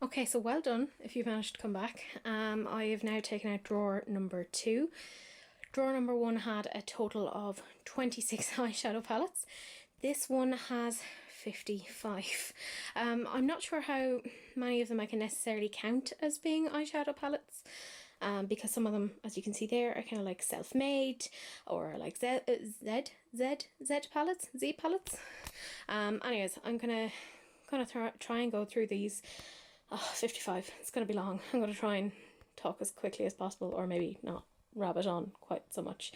Okay, so well done if you've managed to come back. I have now taken out drawer number 2. Drawer number 1 had a total of 26 eyeshadow palettes. This one has 55. I'm not sure how many of them I can necessarily count as being eyeshadow palettes. Because some of them, as you can see there, are kind of like self-made or like Z palettes, Z palettes. Anyways, I'm gonna try and go through these. Oh, 55. It's gonna be long. I'm gonna try and talk as quickly as possible, or maybe not rabbit on quite so much.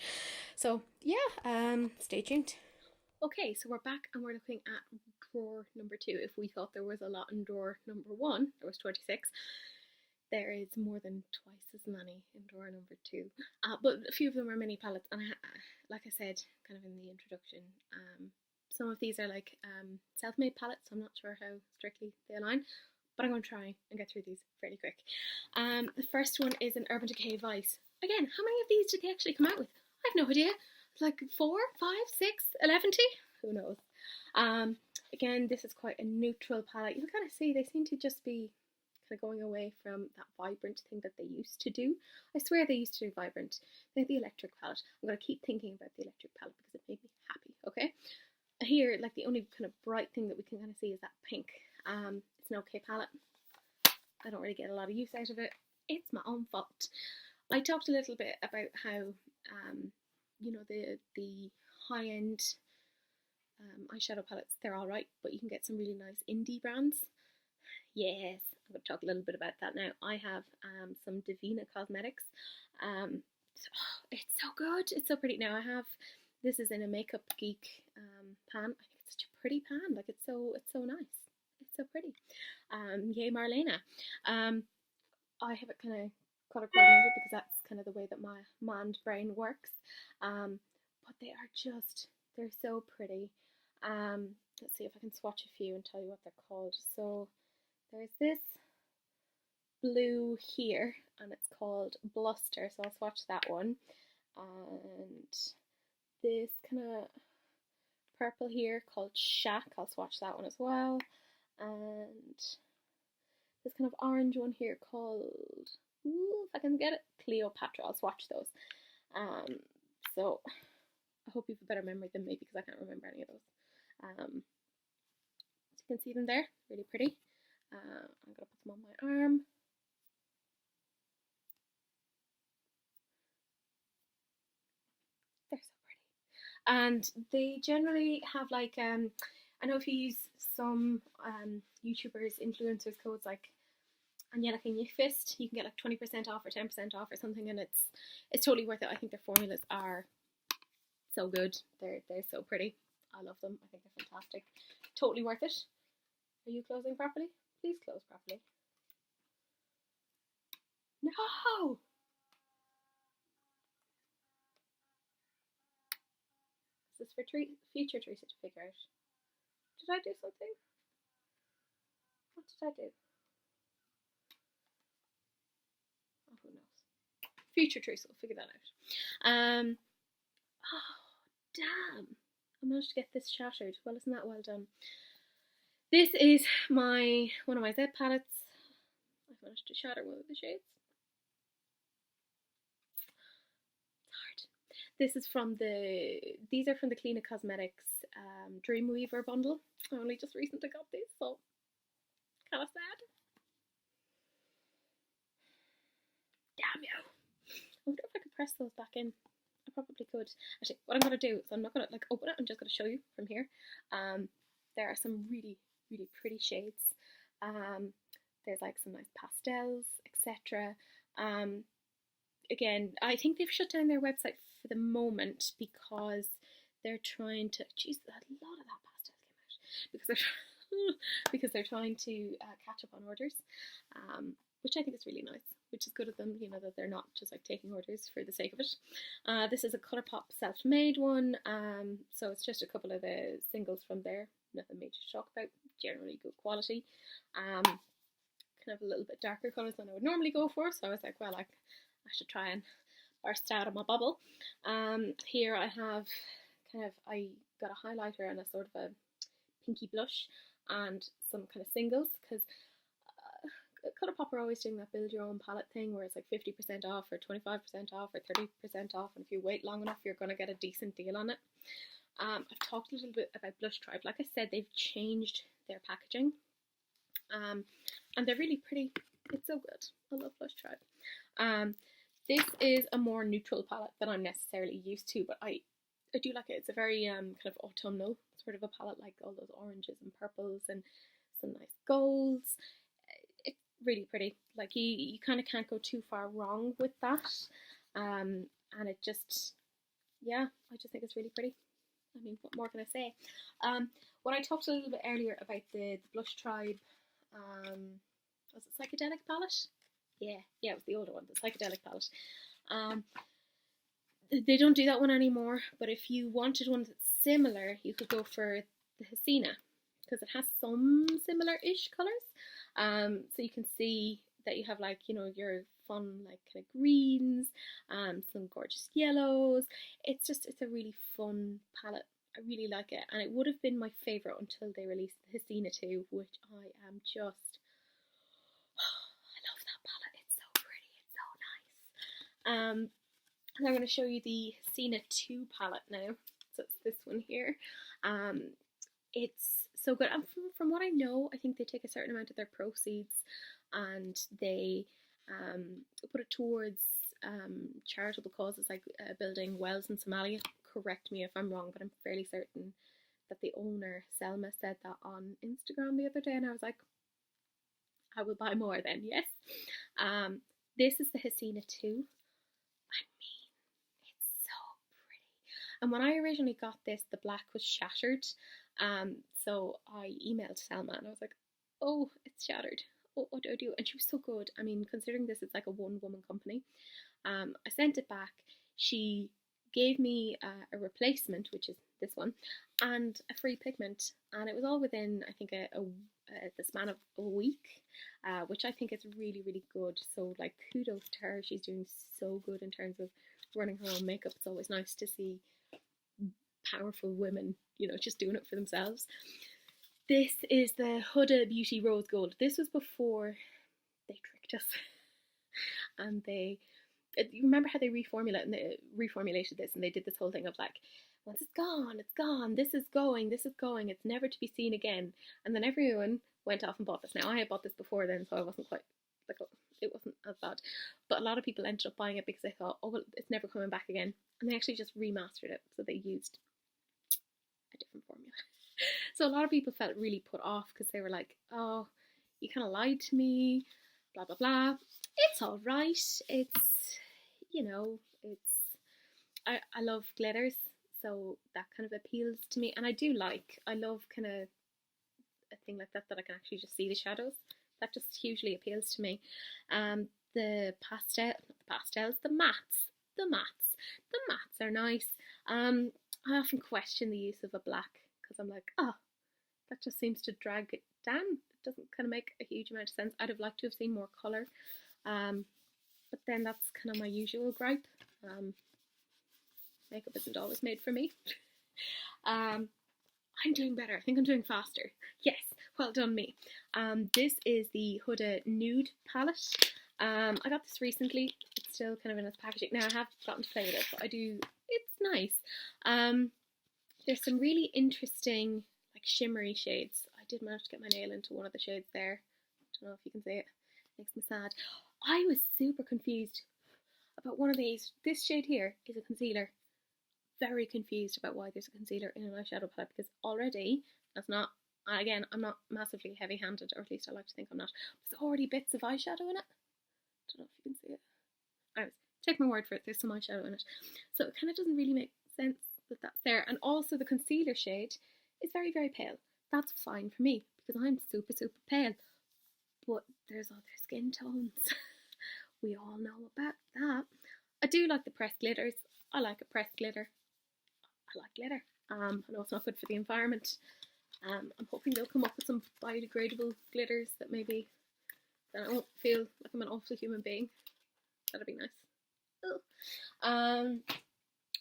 So yeah, stay tuned. Okay, so we're back and we're looking at drawer number 2. If we thought there was a lot in drawer number 1, there was 26. There is more than twice as many in drawer number 2. But a few of them are mini palettes, and like I said, kind of in the introduction, some of these are like self-made palettes. So I'm not sure how strictly they align, but I'm going to try and get through these fairly quick. The first one is an Urban Decay Vice. Again, how many of these did they actually come out with? I have no idea. Like 4, 5, 6, 11? Who knows? Again, this is quite a neutral palette. You can kind of see they seem to just be kind of going away from that vibrant thing that they used to do. I swear they used to do vibrant. They had the electric palette. I'm going to keep thinking about the electric palette because it made me happy, okay? Here, like the only kind of bright thing that we can kind of see is that pink. It's an okay palette. I don't really get a lot of use out of it. It's my own fault. I talked a little bit about how, you know, the high-end eyeshadow palettes, they're alright, but you can get some really nice indie brands. Yes, I'm going to talk a little bit about that now. I have some Divina Cosmetics. It's so good. It's so pretty. Now I have, this is in a Makeup Geek pan. I think it's such a pretty pan. Like it's so nice. It's so pretty. Yay Marlena. I have it kind of color coordinated because that's kind of the way that my mind brain works. But they are just, they're so pretty. Let's see if I can swatch a few and tell you what they're called. So there's this blue here and it's called Bluster, so I'll swatch that one. And this kind of purple here called Shack, I'll swatch that one as well. And this kind of orange one here called, if I can get it, Cleopatra, I'll swatch those. So I hope you have a better memory than me because I can't remember any of those. So you can see them there, really pretty. I'm going to put them on my arm. They're so pretty. And they generally have like, I know if you use some YouTubers, influencers codes like Angelica Fist, you can get like 20% off or 10% off or something, and it's totally worth it. I think their formulas are so good. They're so pretty. I love them. I think they're fantastic. Totally worth it. Are you closing properly? Please close properly. No! This is for future Teresa to figure out. Did I do something? What did I do? Oh, who knows? Future Teresa will figure that out. Oh, damn. I managed to get this shattered. Well, isn't that well done? This is one of my Z palettes. I've managed to shatter one of the shades. It's hard. This is from these are from the Clinique Cosmetics Dreamweaver bundle. I only just recently got these, so kind of sad. Damn you. I wonder if I could press those back in. I probably could. Actually, what I'm going to do is I'm not going to like open it. I'm just going to show you from here. There are some really, really pretty shades. There's like some nice pastels, etc. Again, I think they've shut down their website for the moment because they're trying to. Jeez, a lot of that pastel came out because they're trying to catch up on orders, which I think is really nice. Which is good of them, you know, that they're not just like taking orders for the sake of it. This is a Colourpop self-made one, so it's just a couple of the singles from there. Nothing major to talk about. Generally good quality. Kind of a little bit darker colours than I would normally go for, so I was like, well, I should try and burst out of my bubble. Here I have I got a highlighter and a sort of a pinky blush and some kind of singles because Colourpop are always doing that build your own palette thing where it's like 50% off or 25% off or 30% off, and if you wait long enough you're going to get a decent deal on it. I've talked a little bit about Blush Tribe. Like I said, they've changed their packaging, and they're really pretty. It's so good. I love Blush Tribe. This is a more neutral palette than I'm necessarily used to, but I do like it. It's a very kind of autumnal sort of a palette, like all those oranges and purples and some nice golds. It's really pretty. Like you kind of can't go too far wrong with that. And it just, yeah, I just think it's really pretty. I mean, what more can I say? When I talked a little bit earlier about the Blush Tribe, was it Psychedelic palette? Yeah, it was the older one, the Psychedelic palette. They don't do that one anymore, but if you wanted one that's similar, you could go for the Hasina, because it has some similar-ish colours. So you can see that you have, like, you know, your fun, like, kind of greens, some gorgeous yellows. It's a really fun palette. I really like it, and it would have been my favourite until they released the Hasina 2, which I am just... I love that palette. It's so pretty. It's so nice. And I'm going to show you the Hasina 2 palette now. So it's this one here. It's so good. And from what I know, I think they take a certain amount of their proceeds and they put it towards charitable causes, like building wells in Somalia. Correct me if I'm wrong, but I'm fairly certain that the owner, Selma, said that on Instagram the other day, and I was like, I will buy more then, yes. This is the Hasina 2. I mean, it's so pretty. And when I originally got this, the black was shattered. So I emailed Selma and I was like, oh, it's shattered. Oh, what do I do? And she was so good. I mean, considering this is like a one-woman company, I sent it back. She gave me a replacement, which is this one, and a free pigment, and it was all within, I think, the span of a week, which I think is really, really good. So, like, kudos to her. She's doing so good in terms of running her own makeup. It's always nice to see powerful women, you know, just doing it for themselves. This is the Huda Beauty Rose Gold. This was before they tricked us, and you remember how they reformulated this, and they did this whole thing of like, once it's gone, this is going, it's never to be seen again. And then everyone went off and bought this. Now, I had bought this before then, so I wasn't quite, like, it wasn't as bad. But a lot of people ended up buying it because they thought, oh, well, it's never coming back again. And they actually just remastered it, so they used a different formula. So a lot of people felt really put off because they were like, oh, you kind of lied to me, blah, blah, blah. It's all right. It's, you know, I love glitters, so that kind of appeals to me. And I love kind of a thing like that I can actually just see the shadows. That just hugely appeals to me. The mattes are nice. I often question the use of a black because I'm like, oh, that just seems to drag it down. It doesn't kind of make a huge amount of sense. I'd have liked to have seen more colour. But then that's kind of my usual gripe. Makeup isn't always made for me. I'm doing better. I think I'm doing faster. Yes, well done me. This is the Huda Nude palette. I got this recently. It's still kind of in its packaging. Now, I have gotten to play with it, but it's nice. There's some really interesting, like, shimmery shades. I did manage to get my nail into one of the shades there. Don't know if you can see it. Makes me sad. I was super confused about one of these. This shade here is a concealer. Very confused about why there's a concealer in an eyeshadow palette, because already, I'm not massively heavy-handed, or at least I like to think I'm not. There's already bits of eyeshadow in it. Don't know if you can see it. Anyways, take my word for it, there's some eyeshadow in it. So it kind of doesn't really make sense that that's there. And also the concealer shade is very, very pale. That's fine for me, because I'm super, super pale. But there's other skin tones. We all know about that. I do like the pressed glitters. I like a pressed glitter. I like glitter. I know it's not good for the environment. I'm hoping they'll come up with some biodegradable glitters that maybe then I won't feel like I'm an awful human being. That'd be nice.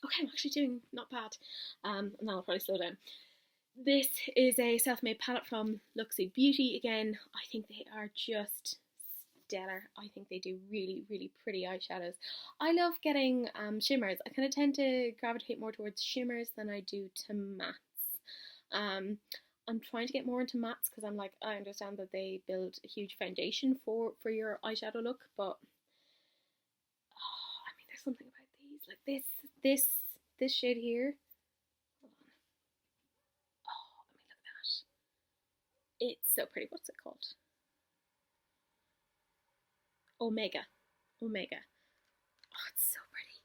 Okay, I'm actually doing not bad. And then I'll probably slow down. This is a self-made palette from Luxie Beauty. Again, I think they are just stellar. I think they do really, really pretty eyeshadows. I love getting shimmers. I kind of tend to gravitate more towards shimmers than I do to mattes. I'm trying to get more into mattes because I'm like, I understand that they build a huge foundation for your eyeshadow look, but I mean, there's something about these, like this shade here. Hold on. Oh, I mean, look at that. It's so pretty. What's it called? Omega. Omega. Oh, it's so pretty.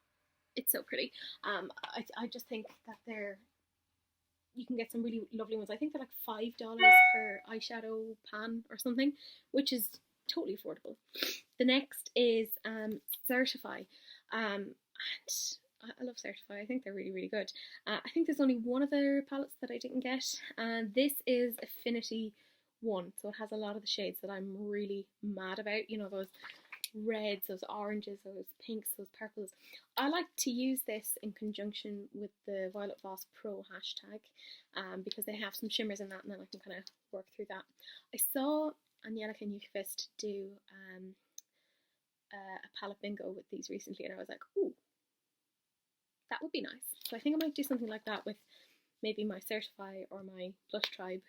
It's so pretty. I just think that you can get some really lovely ones. I think they're like $5 per eyeshadow pan or something, which is totally affordable. The next is Certify. And I love Certify. I think they're really, really good. I think there's only one of their palettes that I didn't get, and this is Affinity 1. So it has a lot of the shades that I'm really mad about. You know, those reds, those oranges, those pinks, those purples. I like to use this in conjunction with the Violet Voss Pro hashtag because they have some shimmers in that, and then I can kind of work through that. I saw Angelica Newquist do a palette bingo with these recently, and I was like, ooh, that would be nice. So I think I might do something like that with maybe my Certify or my Blush Tribe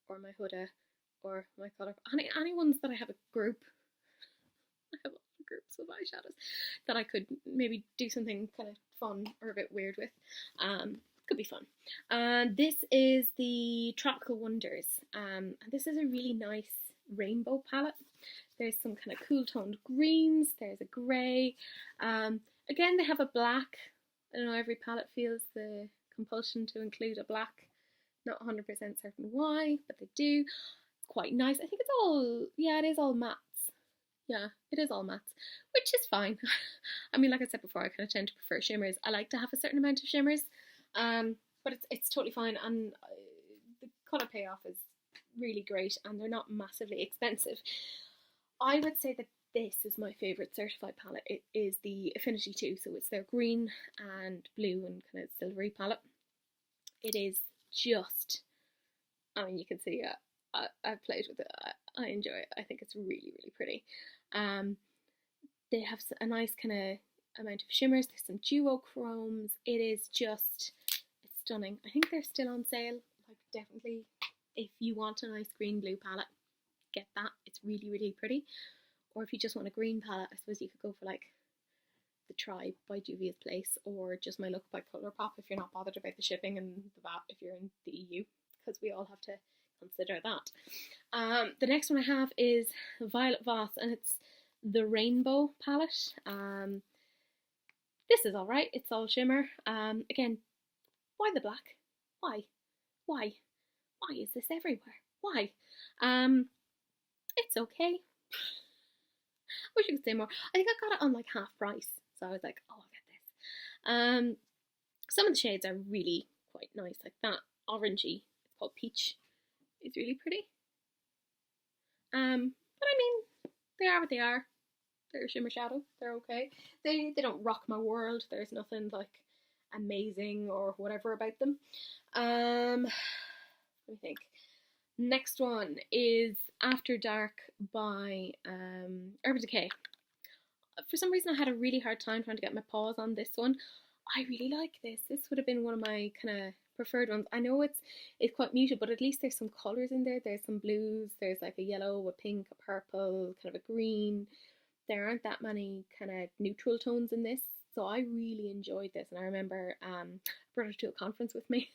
or my Huda or my Colour. Any ones that I have a group. I have groups of eyeshadows that I could maybe do something kind of fun or a bit weird with. Could be fun. This is the Tropical Wonders. And this is a really nice rainbow palette. There's some kind of cool toned greens. There's a grey. Again, they have a black. I don't know, every palette feels the compulsion to include a black. Not 100% certain why, but they do. It's quite nice. I think it's all, yeah, it is all mattes. Yeah, it is all mattes, which is fine. I mean, like I said before, I kind of tend to prefer shimmers. I like to have a certain amount of shimmers, but it's totally fine, and the colour payoff is really great, and they're not massively expensive. I would say that this is my favourite Certified palette. It is the Affinity 2, so it's their green and blue and kind of silvery palette. It is just, I mean, you can see I've played with it. I enjoy it. I think it's really, really pretty. They have a nice kind of amount of shimmers. There's some duochromes. It is just, it's stunning. I think they're still on sale. Like, definitely, if you want a nice green blue palette, get that. It's really, really pretty. Or if you just want a green palette, I suppose you could go for like the Tribe by Juvia's Place, or Just My Look by Colourpop if you're not bothered about the shipping and the VAT if you're in the EU, because we all have to consider that. The next one I have is Violet Voss, and it's the Rainbow palette. This is alright, it's all shimmer. Again, why the black? Why? Why is this everywhere? Why? It's okay. I wish I could say more. I think I got it on like half price, so I was like, oh, I'll get this. Some of the shades are really quite nice, like that orangey, it's called Peach, is really pretty. But I mean, they are what they are. They're shimmer shadow. They're okay. They don't rock my world. There's nothing like amazing or whatever about them. Let me think. Next one is After Dark by Urban Decay. For some reason, I had a really hard time trying to get my paws on this one. I really like this. This would have been one of my kind of preferred ones. I know it's quite muted, but at least there's some colours in there. There's some blues. There's like a yellow, a pink, a purple, kind of a green. There aren't that many kind of neutral tones in this, so I really enjoyed this. And I remember I brought it to a conference with me,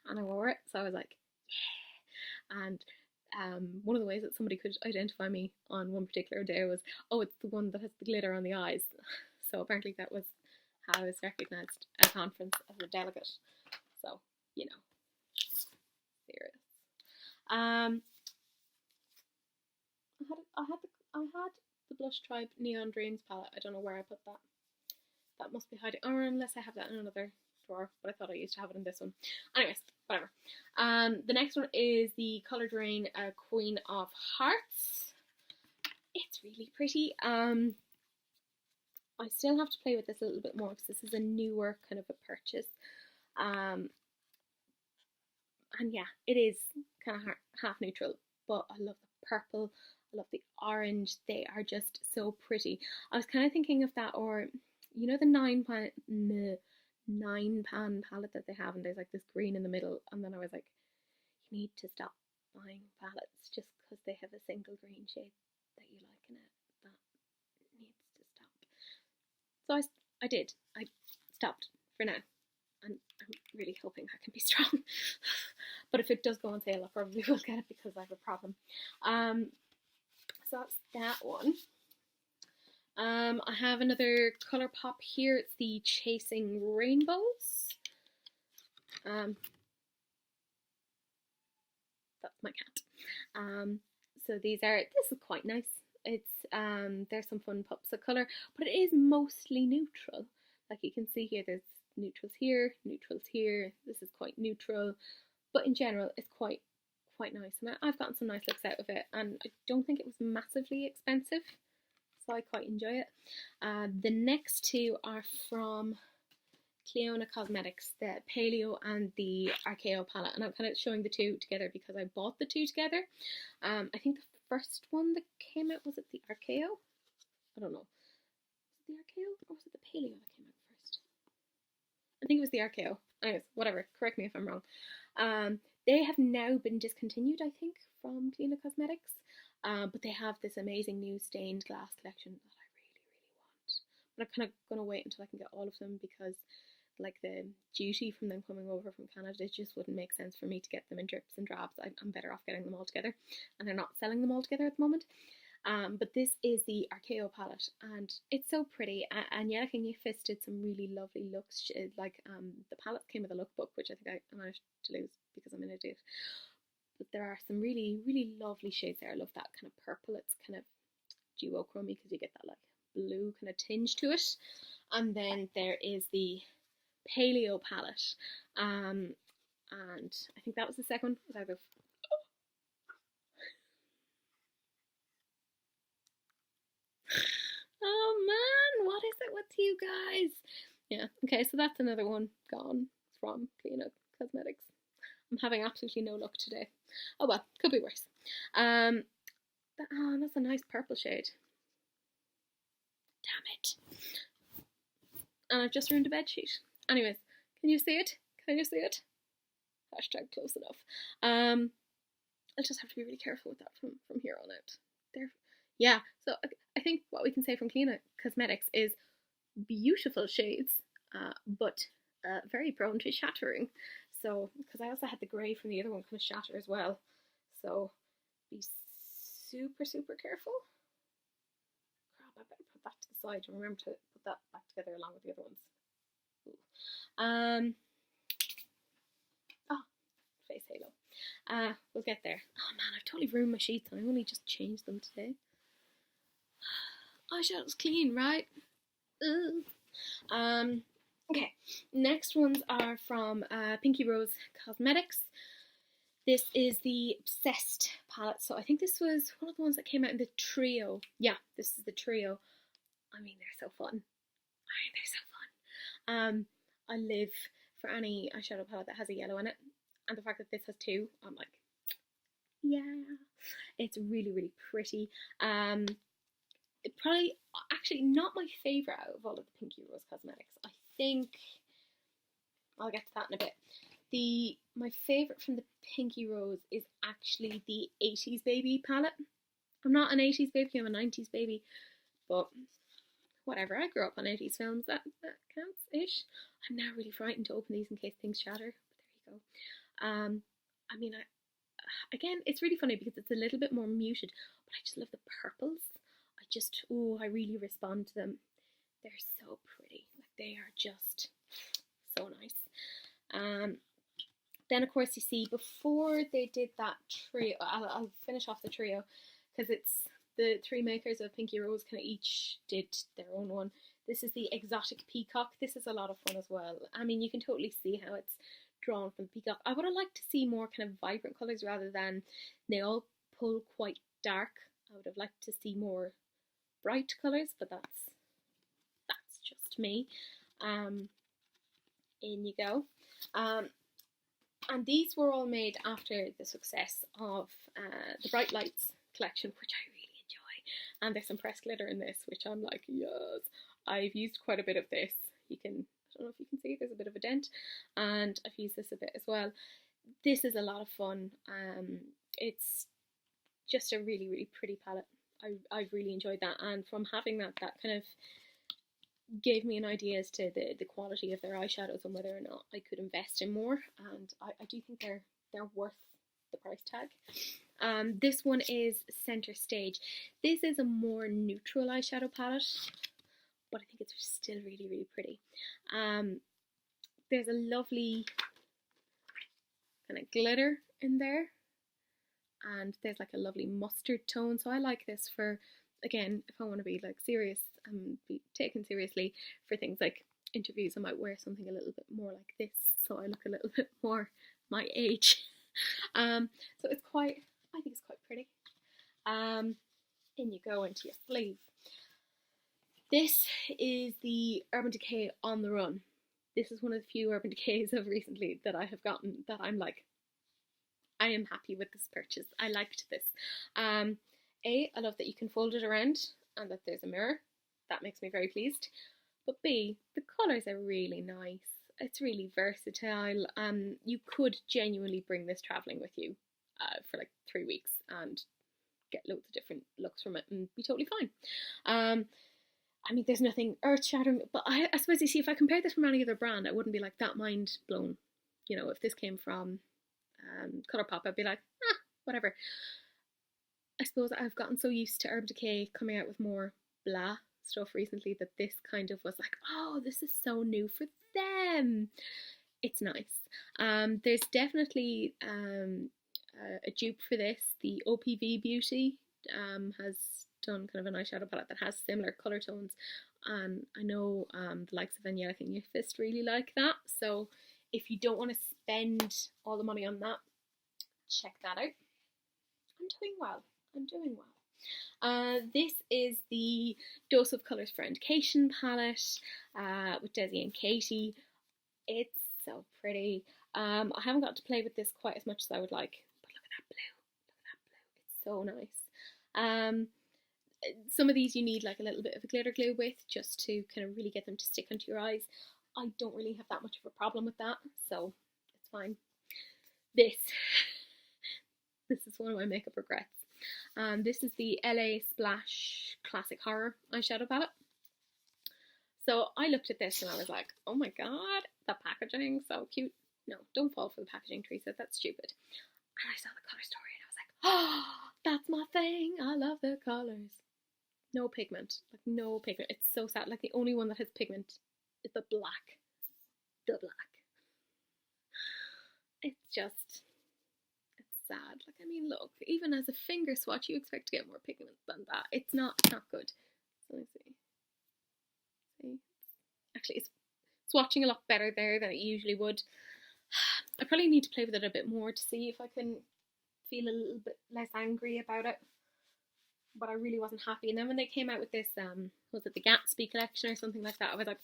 and I wore it. So I was like, yeah. And one of the ways that somebody could identify me on one particular day was, oh, it's the one that has the glitter on the eyes. So apparently that was how I was recognised at a conference as a delegate. So, you know, serious. I had the Blush Tribe Neon Dreams palette. I don't know where I put that. That must be hiding, or unless I have that in another drawer, but I thought I used to have it in this one. Anyways, whatever. The next one is the Colour Drain Queen of Hearts. It's really pretty. I still have to play with this a little bit more because this is a newer kind of a purchase. And yeah, it is kind of half neutral, but I love the purple. I love the orange. They are just so pretty. I was kind of thinking of that, or you know, the 9 pan palette that they have, and there's like this green in the middle, and then I was like, you need to stop buying palettes just because they have a single green shade that you like in it. That needs to stop. So I did. I stopped for now, and I'm really hoping I can be strong. But if it does go on sale, I probably will get it because I have a problem. So that's that one. I have another colour pop here. It's the Chasing Rainbows. That's my cat. So this is quite nice. It's there's some fun pops of colour, but it is mostly neutral. Like you can see here, there's neutrals here, neutrals here. This is quite neutral, but in general, it's quite nice. And I've gotten some nice looks out of it, and I don't think it was massively expensive, so I quite enjoy it. The next two are from Cliona Cosmetics, the Paleo and the Archeo palette, and I'm kind of showing the two together because I bought the two together. I think the first one that came out, was it the Archeo? I don't know. Was it the Archeo or was it the Paleo that came out first? I think it was the Archeo. Anyways, whatever. Correct me if I'm wrong. They have now been discontinued, I think, from Cliona Cosmetics. But they have this amazing new stained glass collection that I really, really want. But I'm kind of going to wait until I can get all of them because like the duty from them coming over from Canada, it just wouldn't make sense for me to get them in drips and drabs. I'm better off getting them all together, and they're not selling them all together at the moment. But this is the Archeo palette, and it's so pretty. And Yellow Nifis did some really lovely looks. Like the palette came with a lookbook, which I think I managed to lose because I'm an idiot. But there are some really, really lovely shades there. I love that kind of purple. It's kind of duochrome because you get that like blue kind of tinge to it. And then there is the Paleo palette, and I think that was the second one. Was either oh man, what is it with you guys? Yeah, okay, so that's another one gone from Cliona Cosmetics. I'm having absolutely no luck today. Oh well, could be worse. That's a nice purple shade. Damn it. And I've just ruined a bedsheet. Anyways, can you see it? Can you see it? Hashtag close enough. I'll just have to be really careful with that from here on out. There. Yeah, so I think what we can say from Cliona Cosmetics is beautiful shades, but very prone to shattering. So, because I also had the grey from the other one kind of shatter as well. So, be super, super careful. Crap, I better put that to the side and remember to put that back together along with the other ones. Face halo. We'll get there. Oh man, I've totally ruined my sheets and I only just changed them today. Eyeshadow's clean, right? Okay, next ones are from Pinky Rose Cosmetics. This is the Obsessed palette. So I think this was one of the ones that came out in the trio. Yeah, this is the trio. I mean, they're so fun. I live for any eyeshadow palette that has a yellow in it. And the fact that this has two, I'm like, yeah. It's really, really pretty. Probably, actually, not my favourite out of all of the Pinky Rose Cosmetics. I think, I'll get to that in a bit. My favourite from the Pinky Rose is actually the 80s Baby palette. I'm not an 80s baby, I'm a 90s baby. But whatever, I grew up on 80s films, that counts-ish. I'm now really frightened to open these in case things shatter, but there you go. I mean, again, it's really funny because it's a little bit more muted, but I just love the purples. I really respond to them. They're so pretty. Like, they are just so nice. Then, of course, you see, before they did that trio, I'll finish off the trio, because it's the three makers of Pinky Rose kind of each did their own one. This is the Exotic Peacock. This is a lot of fun as well. I mean, you can totally see how it's drawn from the peacock. I would have liked to see more kind of vibrant colours rather than they all pull quite dark. I would have liked to see more bright colours, but that's just me. In you go. And these were all made after the success of the Bright Lights collection, which I really And there's some pressed glitter in this, which I'm like, yes. I've used quite a bit of this. I don't know if you can see, there's a bit of a dent, and I've used this a bit as well. This is a lot of fun. It's just a really, really pretty palette. I've really enjoyed that, and from having that kind of gave me an idea as to the quality of their eyeshadows and whether or not I could invest in more, and I do think they're worth the price tag. This one is Center Stage. This is a more neutral eyeshadow palette, but I think it's still really, really pretty. There's a lovely kind of glitter in there, and there's like a lovely mustard tone, so I like this for, again, if I want to be like serious and be taken seriously for things like interviews. I might wear something a little bit more like this, so I look a little bit more my age. So it's quite, I think it's quite pretty. In you go into your sleeve. This is the Urban Decay On The Run. This is one of the few Urban Decays of recently that I have gotten that I'm like, I am happy with this purchase. I liked this. I love that you can fold it around and that there's a mirror. That makes me very pleased. But B, the colours are really nice. It's really versatile. You could genuinely bring this travelling with you for like 3 weeks and get loads of different looks from it and be totally fine. I mean, there's nothing earth-shattering, but I suppose, you see, if I compare this from any other brand, I wouldn't be like that mind blown. You know, if this came from Colourpop, I'd be like, whatever. I suppose I've gotten so used to Urban Decay coming out with more blah stuff recently that this kind of was like, oh, this is so new for them. It's nice. There's definitely a dupe for this. The OPV Beauty has done kind of an eyeshadow palette that has similar colour tones, and I know the likes of Angelica and Fist really like that, so if you don't want to spend all the money on that, check that out. I'm doing well. This is the Dose of Colours for Education palette with Desi and Katie. It's so pretty. I haven't got to play with this quite as much as I would like, but look at that blue. Look at that blue. It's so nice. Some of these you need like a little bit of a glitter glue with, just to kind of really get them to stick onto your eyes. I don't really have that much of a problem with that, so it's fine. This is one of my makeup regrets. This is the LA Splash Classic Horror eyeshadow palette. So I looked at this and I was like, oh my god, the packaging, so cute. No, don't fall for the packaging, Teresa, that's stupid. And I saw the colour story and I was like, oh, that's my thing. I love the colours. No pigment, like no pigment. It's so sad. Like the only one that has pigment is the black. The black. It's just, it's sad. Like, I mean, look, even as a finger swatch, you expect to get more pigment than that. It's not good. So let me see. See? Actually, it's swatching a lot better there than it usually would. I probably need to play with it a bit more to see if I can feel a little bit less angry about it. But I really wasn't happy. And then when they came out with this, was it the Gatsby collection or something like that? I was like,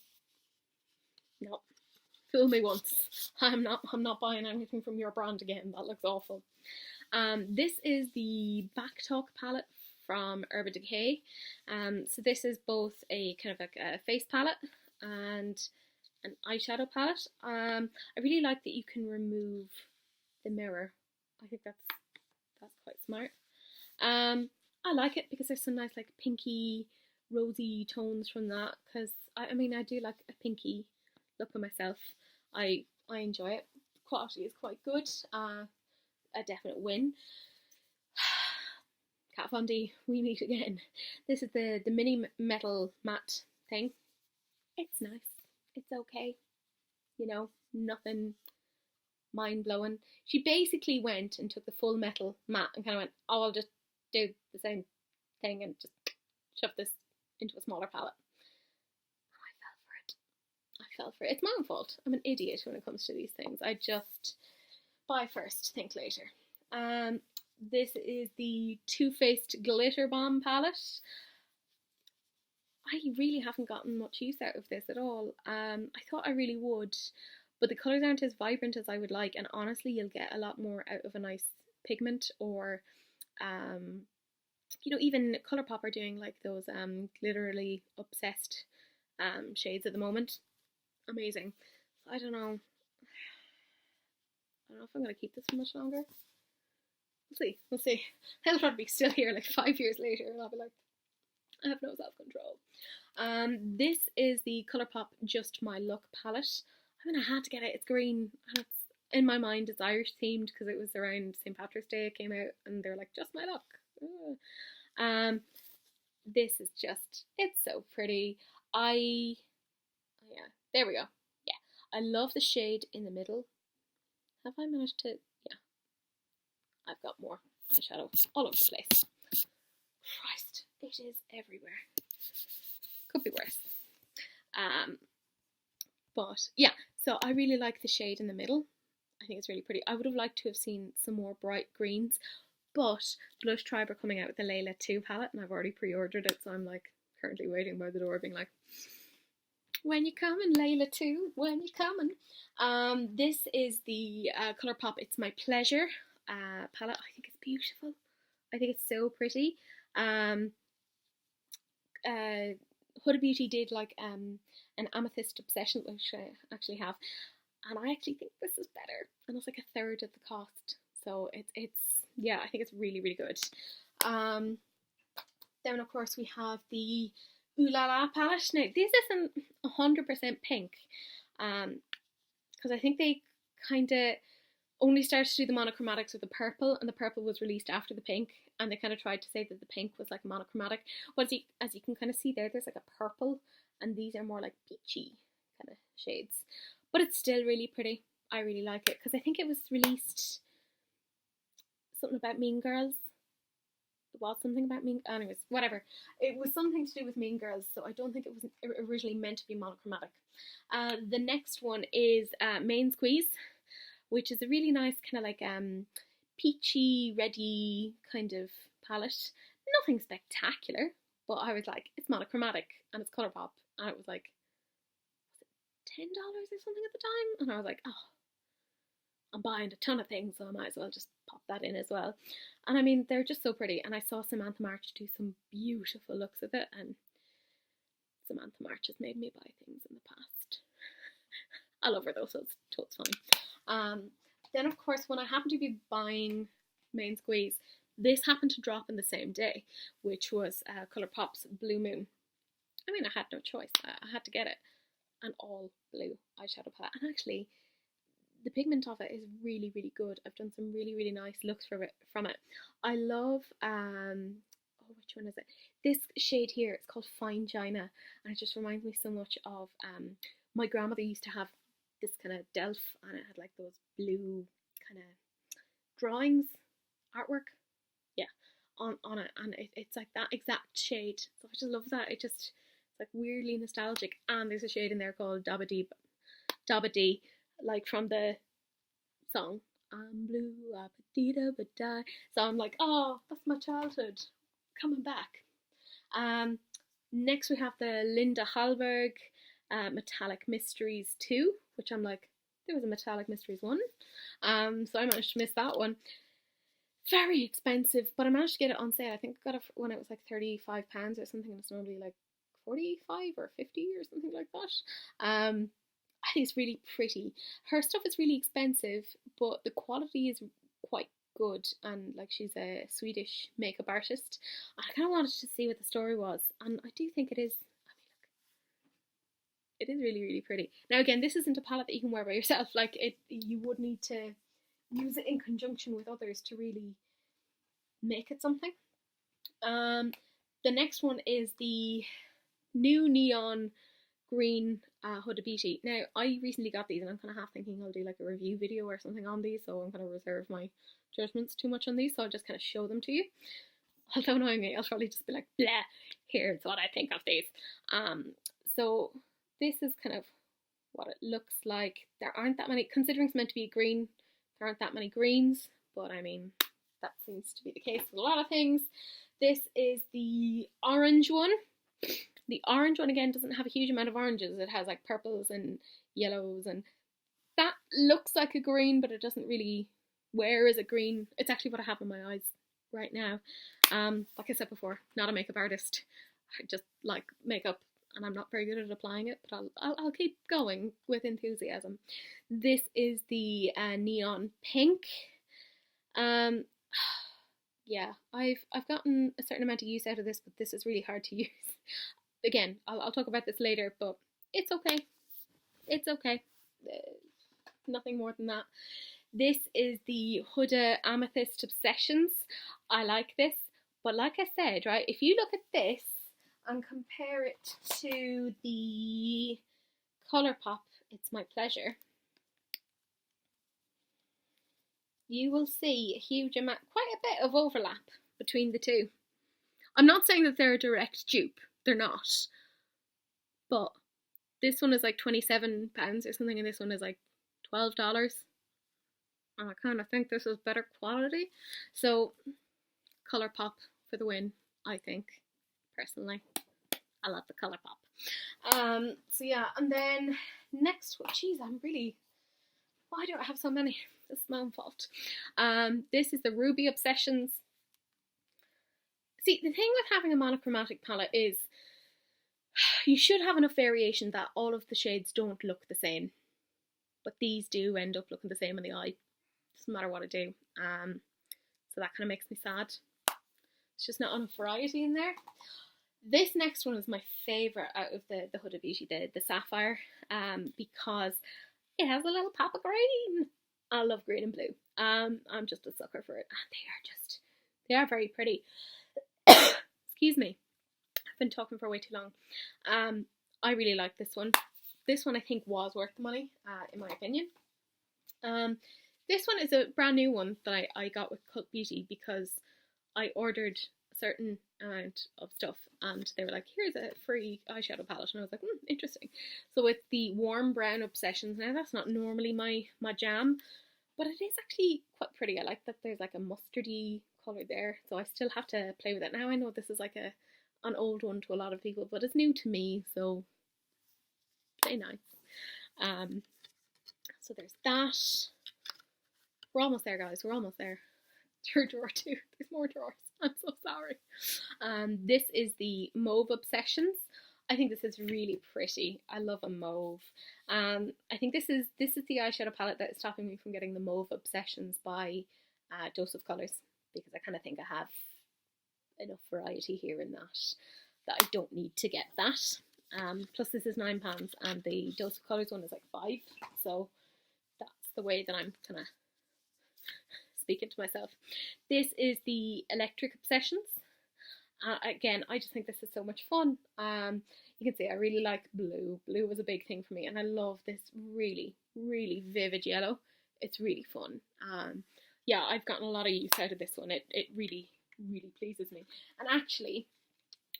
no, fool me once. I'm not buying anything from your brand again. That looks awful. This is the Back Talk palette from Urban Decay. So this is both a kind of like a face palette and an eyeshadow palette. I really like that you can remove the mirror. I think that's quite smart. I like it because there's some nice like pinky, rosy tones from that. Because I mean, I do like a pinky look on myself. I enjoy it. The quality is quite good. A definite win. Kat Von D, we meet again. This is the mini metal matte thing. It's nice. It's okay. You know, nothing mind blowing. She basically went and took the full metal matte and kind of went, oh, I'll just do the same thing and just shove this into a smaller palette. I fell for it. It's my own fault. I'm an idiot when it comes to these things. I just buy first, think later. This is the Too Faced Glitter Bomb palette. I really haven't gotten much use out of this at all. I thought I really would, but the colours aren't as vibrant as I would like, and honestly you'll get a lot more out of a nice pigment or you know, even Colourpop are doing like those glitterly obsessed shades at the moment. Amazing. I don't know. I don't know if I'm gonna keep this for much longer. We'll see. We'll see. I'll probably be still here like 5 years later, and I'll be like, I have no self-control. This is the Colourpop Just My Look palette. I mean, I had to get it. It's green, and it's, in my mind, it's Irish themed because it was around St. Patrick's Day it came out, and they're like, just my look. This is just, it's so pretty. Yeah, there we go. Yeah, I love the shade in the middle. Have I managed to, yeah, I've got more eyeshadow all over the place. Christ, it is everywhere. Could be worse. But yeah, so I really like the shade in the middle. I think it's really pretty. I would have liked to have seen some more bright greens, but Blush Tribe are coming out with the Layla 2 palette, and I've already pre-ordered it, so I'm like currently waiting by the door being like, when you coming, Layla 2? When you coming? This is the Colourpop It's My Pleasure palette. I think it's beautiful. I think it's so pretty. Huda Beauty did like an Amethyst Obsession, which I actually have, and I actually think this is better, and it's like a third of the cost. So it's yeah, I think it's really, really good. Then of course we have the Ooh La La palette. Now this isn't 100% pink, because I think they kind of only started to do the monochromatics with the purple, and the purple was released after the pink, and they kind of tried to say that the pink was like monochromatic. But as you can kind of see there's like a purple, and these are more like peachy kind of shades. But it's still really pretty. I really like it, because I think it was released something about Mean Girls. It was something about Mean, anyways, whatever. It was something to do with Mean Girls, so I don't think it was originally meant to be monochromatic. The next one is Main Squeeze, which is a really nice kind of like peachy, reddy kind of palette. Nothing spectacular, but I was like, it's monochromatic and it's Colourpop, and it was like, was it $10 or something at the time? And I was like, oh, I'm buying a ton of things, so I might as well just pop that in as well. And I mean, they're just so pretty. And I saw Samantha March do some beautiful looks with it, and Samantha March has made me buy things in the past. I love her though, so it's fine. Then of course, when I happened to be buying Main Squeeze, this happened to drop in the same day, which was Colourpop's Blue Moon. I mean, I had no choice. I had to get it. An all blue eyeshadow palette. And actually, the pigment of it is really, really good. I've done some really, really nice looks from it. I love, oh, which one is it? This shade here, it's called Fine China, and it just reminds me so much of, my grandmother used to have this kind of delf, and it had like those blue kind of drawings, artwork, yeah, on it, and it's like that exact shade. So I just love that. It's like weirdly nostalgic. And there's a shade in there called Dabba Dee, like from the song I'm blue, but die. So I'm like, oh, that's my childhood coming back. Next we have the Linda Hallberg Metallic Mysteries 2, which I'm like, there was a Metallic Mysteries 1, so I managed to miss that one. Very expensive, but I managed to get it on sale. I think I got it when it was like £35 or something, and it's normally like 45 or 50 or something like that. I think it's really pretty. Her stuff is really expensive, but the quality is quite good, and like she's a Swedish makeup artist. I kind of wanted to see what the story was, and I do think it is. I mean, look, it is really, really pretty. Now again, this isn't a palette that you can wear by yourself. Like you would need to use it in conjunction with others to really make it something. The next one is the new neon green Huda Beauty. Now, I recently got these, and I'm kind of half thinking I'll do like a review video or something on these, so I'm going to reserve my judgments too much on these, so I'll just kind of show them to you. Although knowing me, I'll probably just be like, blah, here's what I think of these. So this is kind of what it looks like. There aren't that many, considering it's meant to be a green, there aren't that many greens, but I mean, that seems to be the case with a lot of things. This is the orange one. The orange one, again, doesn't have a huge amount of oranges. It has like purples and yellows, and that looks like a green, but it doesn't really wear as a green. It's actually what I have in my eyes right now. Like I said before, not a makeup artist. I just like makeup and I'm not very good at applying it, but I'll keep going with enthusiasm. This is the neon pink. Um, yeah, I've gotten a certain amount of use out of this, but this is really hard to use. Again, I'll talk about this later, but it's okay. It's okay. Nothing more than that. This is the Huda Amethyst Obsessions. I like this, but like I said, right, if you look at this and compare it to the Colourpop It's My Pleasure, you will see a huge amount, quite a bit of overlap between the two. I'm not saying that they're a direct dupe, they're not, but this one is like £27 or something, and this one is like $12. And I kind of think this is better quality. So, Colourpop for the win, I think, personally. I love the Colourpop. So yeah, and then next one, jeez, why do I have so many? This is my own fault. This is the Ruby Obsessions. See, the thing with having a monochromatic palette is you should have enough variation that all of the shades don't look the same. But these do end up looking the same in the eye. Doesn't matter what I do. So that kind of makes me sad. It's just not enough variety in there. This next one is my favourite out of the Huda Beauty, the Sapphire, because it has a little pop of green. I love green and blue. I'm just a sucker for it. And they are very pretty. Excuse me. I've been talking for way too long. I really like this one. This one I think was worth the money, in my opinion. This one is a brand new one that I got with Cult Beauty because I ordered a certain amount of stuff and they were like, here's a free eyeshadow palette, and I was like, interesting. So it's the Warm Brown Obsessions. Now that's not normally my jam, but it is actually quite pretty. I like that there's like a mustardy colour there, so I still have to play with it. Now I know this is like an old one to a lot of people, but it's new to me, so play nice. So there's that. We're almost there, guys. We're almost there. Third drawer too. There's more drawers. I'm so sorry. This is the Mauve Obsessions. I think this is really pretty. I love a mauve. I think this is the eyeshadow palette that is stopping me from getting the Mauve Obsessions by Dose of Colours, because I kind of think I have enough variety here in that I don't need to get that. Plus this is £9 and the Dose of Colours one is like £5, so that's the way that I'm kind of speaking to myself. This is the Electric Obsessions. Again, I just think this is so much fun. You can see I really like blue. Blue was a big thing for me, and I love this really, really vivid yellow. It's really fun. Yeah, I've gotten a lot of use out of this one. It really, really pleases me. And actually,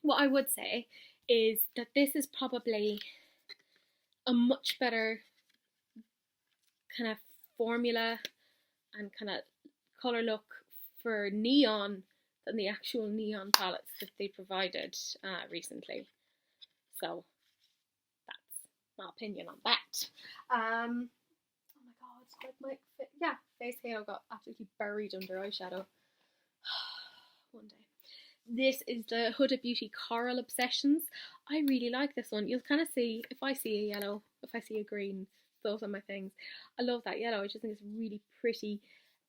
what I would say is that this is probably a much better kind of formula and kind of colour look for neon than the actual neon palettes that they provided recently. So that's my opinion on that. Oh my god, like yeah, face halo got absolutely buried under eyeshadow. One day. This is the Huda Beauty Coral Obsessions. I really like this one. You'll kind of see, if I see a yellow, if I see a green, those are my things. I love that yellow. I just think it's really pretty.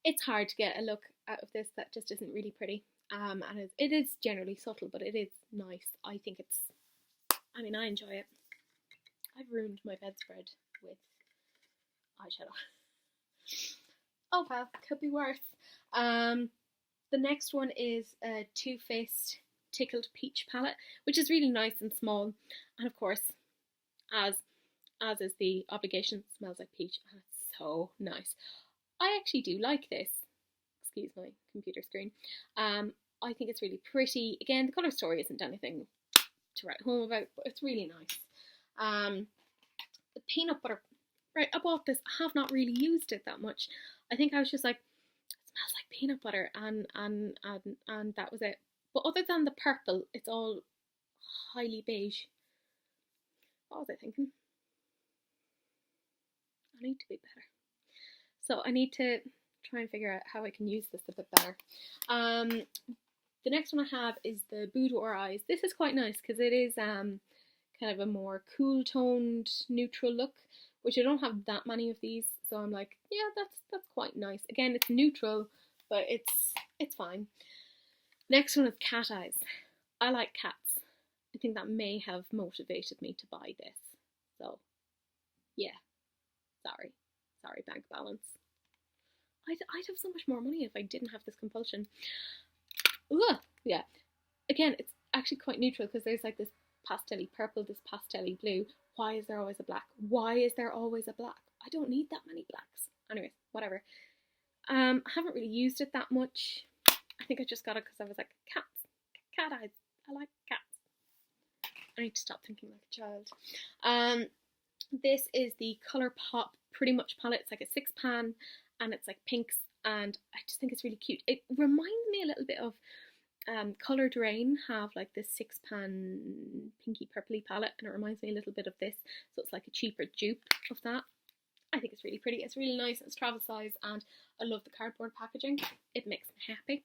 It's hard to get a look out of this that just isn't really pretty. And it is generally subtle, but it is nice. I think I enjoy it. I've ruined my bedspread with eyeshadow. Oh well, could be worse. The next one is a Too Faced Tickled Peach palette, which is really nice and small. And of course, as is the obligation, smells like peach, and it's so nice. I actually do like this. Excuse my computer screen. I think it's really pretty. Again, the colour story isn't anything to write home about, but it's really nice. The peanut butter, right, I bought this. I have not really used it that much. I think I was just like, it smells like peanut butter, and that was it. But other than the purple, it's all highly beige. What was I thinking? I need to be better. So I need to try and figure out how I can use this a bit better. The next one I have is the Boudoir Eyes. This is quite nice because it is kind of a more cool toned neutral look, which I don't have that many of these, so I'm like, yeah, that's quite nice. Again, it's neutral, but it's fine. Next one is Cat Eyes. I like cats. I think that may have motivated me to buy this. So, yeah. Sorry, bank balance. I'd have so much more money if I didn't have this compulsion. Ugh, yeah. Again, it's actually quite neutral because there's like this pastel-y purple, this pastel-y blue. Why is there always a black? Why is there always a black? I don't need that many blacks. Anyways, whatever. I haven't really used it that much. I think I just got it because I was like, cats, cat eyes. I like cats. I need to stop thinking like a child. This is the ColourPop Pretty Much palette. It's like a 6-pan and it's like pinks, and I just think it's really cute. It reminds me a little bit of Colour Drain have like this 6-pan pinky purpley palette, and it reminds me a little bit of this, so it's like a cheaper dupe of that. I think it's really pretty. It's really nice. It's travel size, and I love the cardboard packaging. It makes me happy.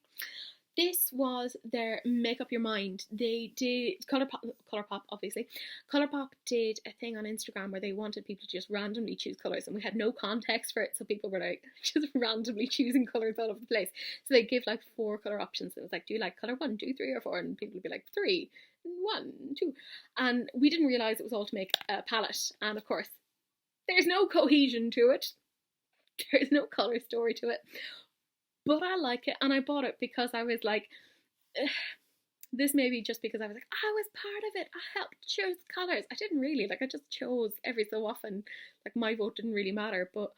This was their Make Up Your Mind. They did ColourPop obviously. ColourPop did a thing on Instagram where they wanted people to just randomly choose colours, and we had no context for it, so people were like just randomly choosing colours all over the place. So they give like 4 colour options. It was like, do you like colour 1, 2, 3 or 4? And people would be like 3, 1, 2. And we didn't realise it was all to make a palette. And of course, there's no cohesion to it. There's no colour story to it. But I like it, and I bought it because I was like, this may be just because I was like, I was part of it. I helped choose colours. I didn't really, like, I just chose every so often. Like, my vote didn't really matter, but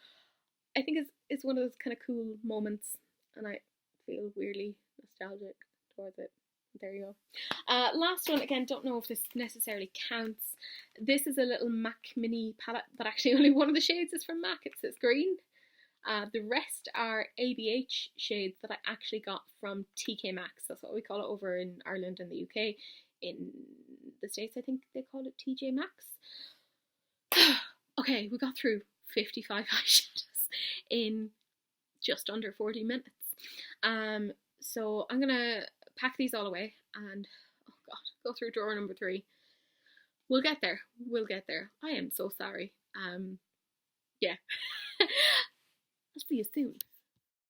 I think it's one of those kind of cool moments, and I feel weirdly nostalgic towards it. There you go. Last one, again, don't know if this necessarily counts. This is a little MAC mini palette, but actually only one of the shades is from MAC. It's this green. The rest are ABH shades that I actually got from TK Maxx. That's what we call it over in Ireland and the UK. In the States, I think they call it TJ Maxx. Okay, we got through 55 eyeshadows in just under 40 minutes. So I'm gonna pack these all away and, oh god, go through drawer number 3. We'll get there. We'll get there. I am so sorry. Yeah. I'll see you soon.